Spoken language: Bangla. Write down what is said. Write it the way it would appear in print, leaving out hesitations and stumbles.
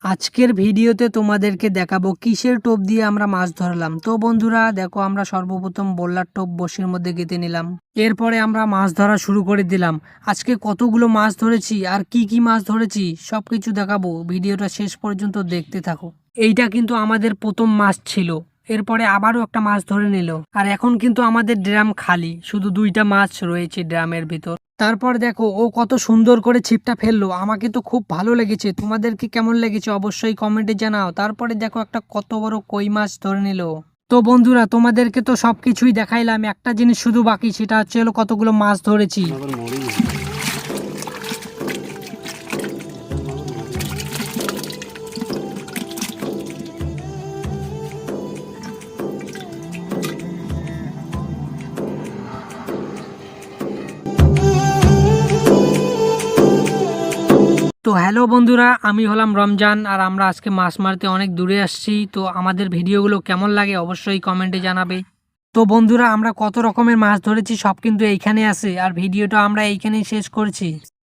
আজকের ভিডিওতে তোমাদেরকে দেখাবো কিসের টোপ দিয়ে আমরা মাছ ধরলাম। তো বন্ধুরা দেখো, আমরা সর্বপ্রথম বোল্লার টোপ বসির মধ্যে গেঁথে নিলাম। এরপরে আমরা মাছ ধরা শুরু করে দিলাম। আজকে কতগুলো মাছ ধরেছি আর কি কি মাছ ধরেছি সবকিছু দেখাবো, ভিডিওটা শেষ পর্যন্ত দেখতে থাকো। এইটা কিন্তু আমাদের প্রথম মাছ ছিল। এরপরে আবারও একটা মাছ ধরে নিল, আর এখন কিন্তু আমাদের ড্রাম খালি, শুধু 2টা মাছ রয়েছে ড্রামের ভিতর। তারপর দেখো ও কত সুন্দর করে ছিপটা ফেললো, আমাকে তো খুব ভালো লেগেছে। তোমাদেরকে কেমন লেগেছে অবশ্যই কমেন্টে জানাও। তারপরে দেখো একটা কত বড় কই মাছ ধরে নিল। তো বন্ধুরা তোমাদেরকে তো সবকিছুই দেখাইলাম, একটা জিনিস শুধু বাকি, সেটা হচ্ছে হলো কতগুলো মাছ ধরেছি। তো হ্যালো বন্ধুরা, আমি হলাম রমজান, আর আমরা আজকে মাছ মারতে অনেক দূরে আসছি। তো আমাদের ভিডিওগুলো কেমন লাগে অবশ্যই কমেন্টে জানাবে। তো বন্ধুরা আমরা কত রকমের মাছ ধরেছি সব কিন্তু এইখানে আছে, আর ভিডিওটা আমরা এইখানেই শেষ করছি।